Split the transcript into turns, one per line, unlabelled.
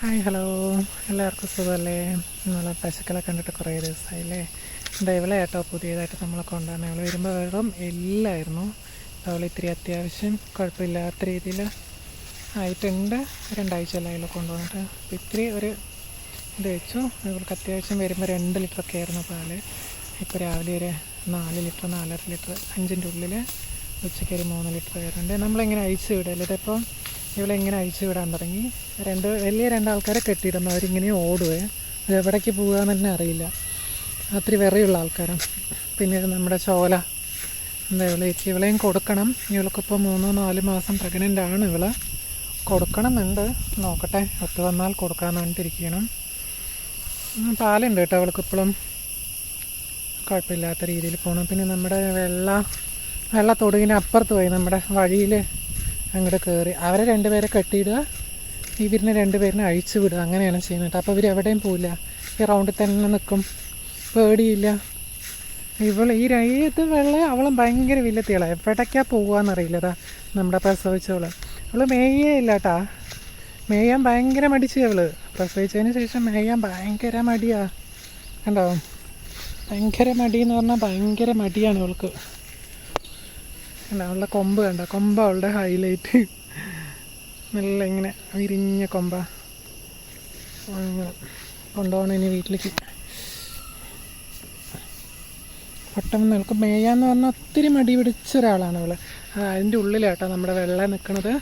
Hi hello, എല്ലാവർക്കും സുഖമല്ലേ? നമ്മളെ പശുക്കളെ കണ്ടിട്ട് കുറേ ദിവസമായില്ലേ. ഇവളെ കേട്ടോ പുതിയതായിട്ട് നമ്മളെ കൊണ്ടുവന്നെ. അവൾ വരുമ്പോൾ വെള്ളം ഇല്ലായിരുന്നു. അവൾ ഇത്തിരി അത്യാവശ്യം കുഴപ്പമില്ലാത്ത രീതിയിൽ ആയിട്ടുണ്ട്. 2 ആഴ്ചയിലായാലും കൊണ്ടുവന്നിട്ട് അപ്പോൾ ഇത്തിരി ഒരു ഇത് വെച്ചു. ഇവൾക്ക് അത്യാവശ്യം വരുമ്പോൾ 2 ലിറ്ററൊക്കെ ആയിരുന്നു പാല്. ഇപ്പോൾ രാവിലെ ഒരു 4 ലിറ്റർ 4.5 ലിറ്റർ 5ൻ്റെ ഉള്ളിൽ, ഉച്ചയ്ക്ക് ഒരു 3 ലിറ്റർ വരുന്നുണ്ട്. നമ്മളിങ്ങനെ അഴിച്ചു വിടല്ലേ. ഇതിപ്പം ഇവളെങ്ങനെ അഴിച്ചു വിടാൻ തുടങ്ങി. വലിയ 2 ആൾക്കാരെ കെട്ടിയിടുന്നു. അവരിങ്ങനെ ഓടുവേ. അത് എവിടേക്ക് പോകുകയെന്ന് തന്നെ അറിയില്ല. അത്തിരി വെറിയുള്ള ആൾക്കാരാണ്. പിന്നെ നമ്മുടെ ചോല ഇവളെയും കൊടുക്കണം. ഇവൾക്കിപ്പോൾ 3-4 മാസം പ്രഗ്നൻ്റ് ആണ്. ഇവള് കൊടുക്കണമെന്നുണ്ട്. നോക്കട്ടെ, ഒത്തു വന്നാൽ കൊടുക്കാമെന്ന് പറഞ്ഞിട്ടിരിക്കണം. പാലുണ്ട് കേട്ടോ അവൾക്കിപ്പോഴും, കുഴപ്പമില്ലാത്ത രീതിയിൽ പോകണം. പിന്നെ നമ്മുടെ വെള്ള തൊടുകിന് അപ്പുറത്ത് പോയി നമ്മുടെ വഴിയിൽ അങ്ങോട്ട് കയറി അവരെ 2 പേരെ കെട്ടിയിടുക, ഇവരിനെ 2 പേരിനെ അഴിച്ചു വിടുക. അങ്ങനെയാണ് ചെയ്യുന്നത്. അപ്പോൾ ഇവർ എവിടെയും പോവില്ല, ഈ റൗണ്ടിൽ തന്നെ നിൽക്കും, പേടിയില്ല. ഇത് അവളും ഭയങ്കര വില്ലത്തികളാണ്. എവിടേക്കാണ് പോകുകയെന്നറിയില്ലതാ നമ്മുടെ പ്രസവിച്ചവള്. അവൾ മേയേയില്ല കേട്ടാ. മേയാൻ ഭയങ്കര മടിച്ചു. അവള് പ്രസവിച്ചതിന് ശേഷം മേയാൻ ഭയങ്കര മടിയാണ്. കണ്ടോ, ഭയങ്കര മടിയെന്ന് പറഞ്ഞാൽ ഭയങ്കര മടിയാണ് അവൾക്ക്. കണ്ടോ അവളുടെ കൊമ്പ്, കണ്ടോ, കൊമ്പ അവളുടെ ഹൈലൈറ്റ്. നല്ല ഇങ്ങനെ വിരിഞ്ഞ കൊമ്പ. കൊണ്ടുപോകണം ഇനി വീട്ടിലേക്ക്. പെട്ടെന്ന് അവൾക്ക് മേയാന്ന് പറഞ്ഞാൽ ഒത്തിരി മടി പിടിച്ച ഒരാളാണ് അവൾ. അതിൻ്റെ ഉള്ളിലാട്ടോ നമ്മുടെ വെള്ളം നിൽക്കുന്നത്.